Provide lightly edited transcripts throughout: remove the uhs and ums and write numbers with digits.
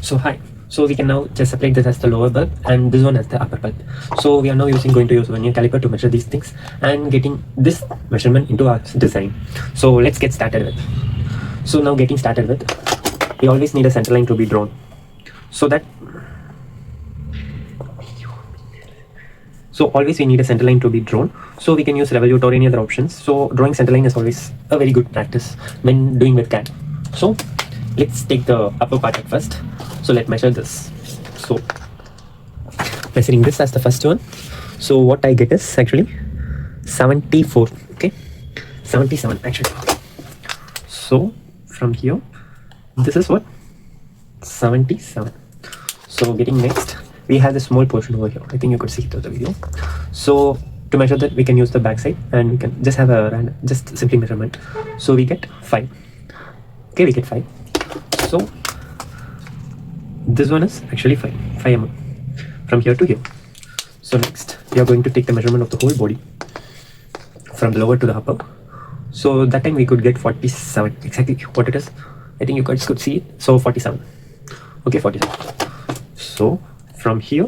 So hi. So we can now just separate this as the lower bulb and this one as the upper bulb. So we are now going to use vernier caliper to measure these things and getting this measurement into our design. So let's get started with. So now getting started with, we always need a center line to be drawn. So always we need a center line to be drawn. So we can use Revolute or any other options. So drawing center line is always a very good practice when doing with CAD. So let's take the upper part at first. So let's measure this. So measuring this as the first one. So what I get is actually 74. Okay, 77 actually. So from here, this is what 77. So getting next, we have the small portion over here. I think you could see it through the video. So to measure that, we can use the back side and we can just have a random, just simply measurement. So we get 5. Okay, we get 5. So this one is actually 5 mm from here to here. So next, we are going to take the measurement of the whole body from the lower to the upper. So that time we could get 47, exactly what it is. I think you guys could see it. So 47. Okay, 47. So from here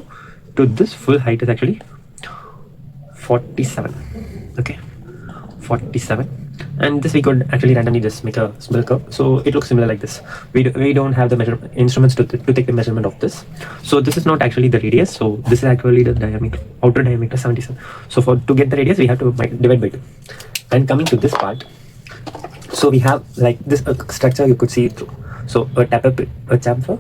to this full height is actually 47. Okay, 47. And this we could actually randomly just make a small curve. So it looks similar like this. We don't have the measurement instruments to take the measurement of this. So this is not actually the radius. So this is actually the diameter, outer diameter 77. So to get the radius, we have to divide by 2. And coming to this part, so we have like this structure you could see it through. So a chamfer,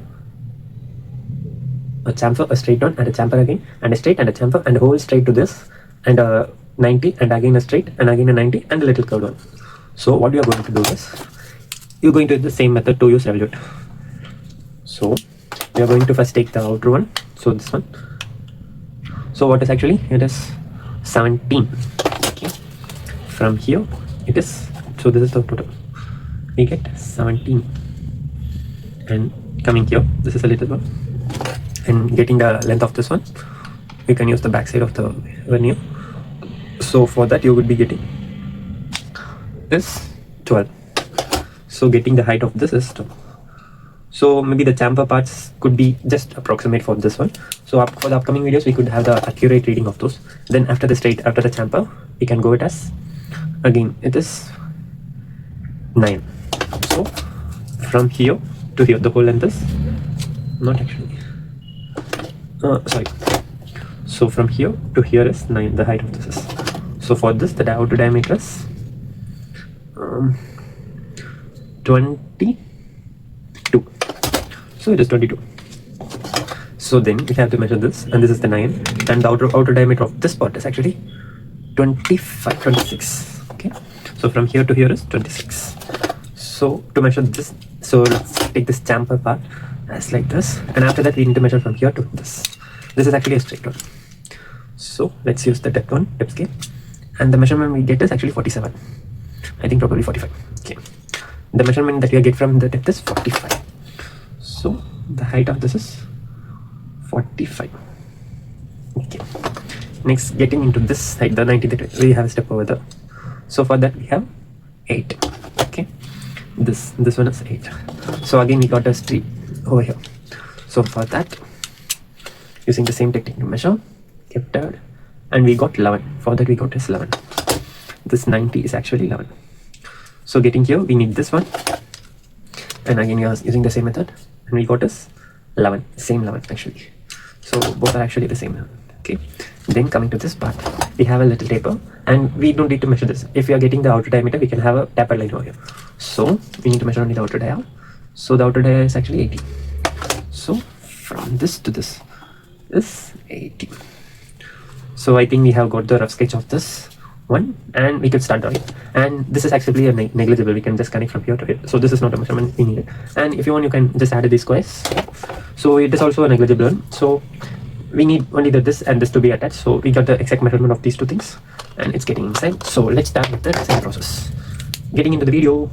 a straight one, and a chamfer again, and a straight and a chamfer, and a whole straight to this, and a 90, and again a straight, and again a 90, and a little curved one. So what you are going to do is, you're going to use the same method to use Revolute. So we are going to first take the outer one. So this one. So what is actually, it is 17. Okay. From here, it is, so this is the total. We get 17. And coming here, this is a little one. And getting the length of this one, you can use the back side of the vernier. So for that, you would be getting this 12. So getting the height of this is 12. So maybe the chamfer parts could be just approximate for this one. So for the upcoming videos, we could have the accurate reading of those. Then after the straight, after the chamfer, we can go it as, again, it is 9. So from here to here, the whole length is, not actually, sorry. So from here to here is 9, the height of this is. So for this, the outer diameter is 22. So it is 22. So then we have to measure this, and this is the 9, and the outer diameter of this part is actually 26. Okay. So from here to here is 26. So to measure this, so let's take this chamfer part as like this, and after that we need to measure from here to this. This is actually a straight one. So let's use the depth scale, and the measurement we get is actually 47. I think probably 45. Okay. The measurement that we get from the depth is 45. So the height of this is 45. Okay. Next, getting into this height, the 90 that we have a step over there. So for that we have 8. Okay. This one is 8. So again we got a streak over here. So for that, using the same technique to measure, kept it, and we got 11. For that we got is 11. This 90 is actually 11. So getting here, we need this one, and again we are using the same method, and we got is 11, same 11 actually. So both are actually the same 11. Okay. Then coming to this part, we have a little taper, and we don't need to measure this. If we are getting the outer diameter, we can have a taper line over here. So we need to measure only the outer dia. So the outer dia is actually 80. So from this to this is 80. So I think we have got the rough sketch of this one, and we can start drawing. And this is actually a negligible. We can just connect from here to here. So this is not a measurement we need. And if you want, you can just add these squares. So it is also a negligible one. So we need only this and this to be attached. So we got the exact measurement of these two things, and it's getting inside. So let's start with the design process. Getting into the video.